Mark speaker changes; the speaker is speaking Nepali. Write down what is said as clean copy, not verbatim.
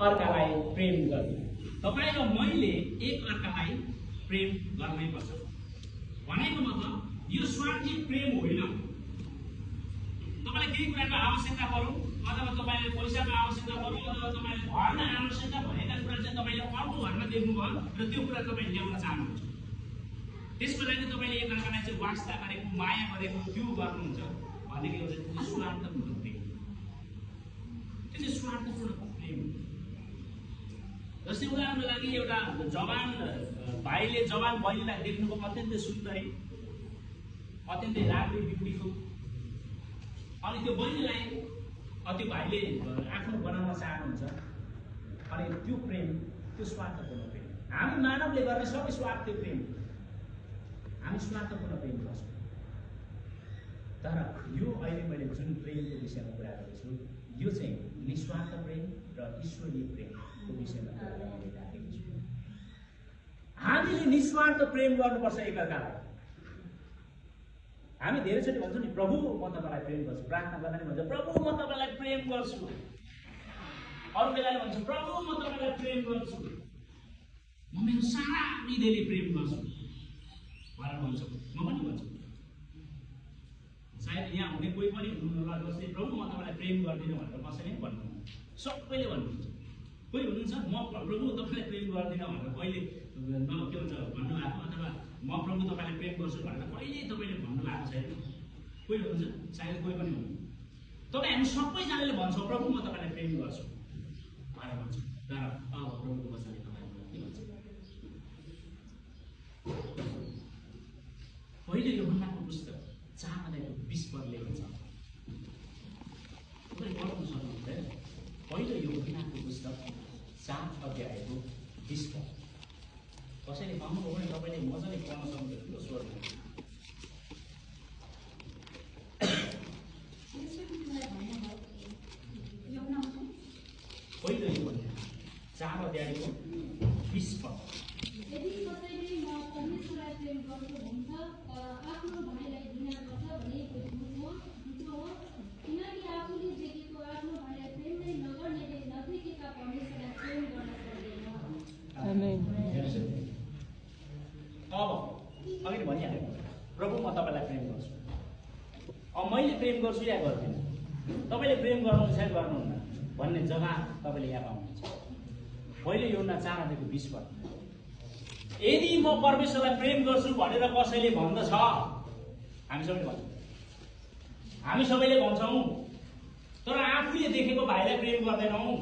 Speaker 1: अर्कालाई प्रेम गर्ने। तपाईँ र मैले एक अर्कालाई प्रेम गर्नै पर्छ। भनेको मतलब यो स्वार्थी प्रेम होइन। तपाईलाई केही कुराको आवश्यकता पर्यो अथवा तपाईले पैसाको आवश्यकता पर्यो अथवा तपाईले घरमा आवश्यकता भएका कुरा चाहिँ तपाईले अर्को घरमा देख्नुभयो र त्यो कुरा तपाईले ल्याउन चाहनुहुन्छ। त्यसको लागि तपाईले एक अर्कालाई चाहिँ वास्ता गरेको, माया गरेको त्यो गर्नुहुन्छ भनेको एउटा स्वार्थपूर्ण प्रेम। त्यो चाहिँ स्वार्थपूर्ण प्रेम। जस्तै उदाहरणको लागि एउटा जवान भाइले जवान बहिनीलाई देख्नुको अत्यन्तै सुन्दरी, अत्यन्तै राम्री, ब्युटिफुल, अनि त्यो बहिनीलाई त्यो भाइले आफ्नो बनाउन चाहनुहुन्छ। अनि त्यो प्रेम, त्यो स्वार्थपूर्ण प्रेम। हामी मानवले गर्ने सबै स्वार्थी प्रेम, हामी स्वार्थपूर्ण प्रेम गर्छौँ। तर यो अहिले मैले जुन प्रेमको विषयमा कुरा गर्दैछु यो चाहिँ निस्वार्थ प्रेम र ईश्वरीय प्रेमको विषयमा कुरा गरिरहेको छु। हामीले निस्वार्थ प्रेम गर्नुपर्छ एकअर्कालाई। हामी धेरैचोटि भन्छौँ नि, प्रभु म तपाईँलाई प्रेम गर्छु, प्रार्थना गर्दा नि भन्छ प्रभु म तपाईँलाई प्रेम गर्छु। अरू बेलाले भन्छ प्रभु म तपाईँलाई प्रेम गर्छु, म मेरो सारा हृदयले प्रेम गर्छु भनेर भन्छ। म पनि भन्छु। सायद यहाँ हुने कोही पनि हुनुहुन्न जसले प्रभु म तपाईँलाई प्रेम गर्दिनँ भनेर कसैले पनि भन्नुहुन्छ। सबैले भन्नुहुन्छ। कोही हुनुहुन्छ म प्रभु तपाईँलाई प्रेम गर्दिनँ भनेर कहिले के भन्छ भन्नुभएको, अथवा म प्रभु तपाईँलाई प्रेम गर्छु भनेर कहिले तपाईँले भन्नुभएको छैन। कोही हुनुहुन्छ? सायद कोही पनि हुनु। तपाईँ हामी सबैजनाले भन्छौँ प्रभु म तपाईँलाई प्रेम गर्छु भनेर भन्छौँ। तर अब प्रभुको वचनले तपाईँलाई के भन्छ? पहिलो यूहन्नाको पुस्तक 4:20 भन्छ। तपाईँ पढ्न सक्नुहुन्छ। पहिलो यूहन्नाको पुस्तक 4:20। कसैले पाउनुभयो भने तपाईँले मजाले पढ्न सक्नुहुन्छ त्यो स्वरमा। पहिलो यूहन्ना 4:20।
Speaker 2: यदि कसैले म परमेश्वरलाई प्रेम गर्छु भन्छ तर आफ्नो भाइलाई घृणा गर्छ भने त्यो झुटो हो। किनकि आफूले देखेको आफ्नो भाइलाई प्रेम नै नगर्नेले नदेखेका परमेश्वरलाई प्रेम गर्न सक्दैन।
Speaker 1: आमेन। अब अघि भनिहालेँ प्रभु म तपाईँलाई प्रेम गर्छु। अब मैले प्रेम गर्छु या गर्दिनँ, तपाईँले प्रेम गर्नुहुन्छ या गर्नुहुन्न भन्ने जवाब तपाईँले यहाँ पाउनुहुन्छ। पहिलो यूहन्ना 4:20। यदि म परमेश्वरलाई प्रेम गर्छु भनेर कसैले भन्दछ, हामी सबैले भन्छौँ, हामी सबैले भन्छौँ, तर आफूले देखेको भाइलाई प्रेम गर्दैनौँ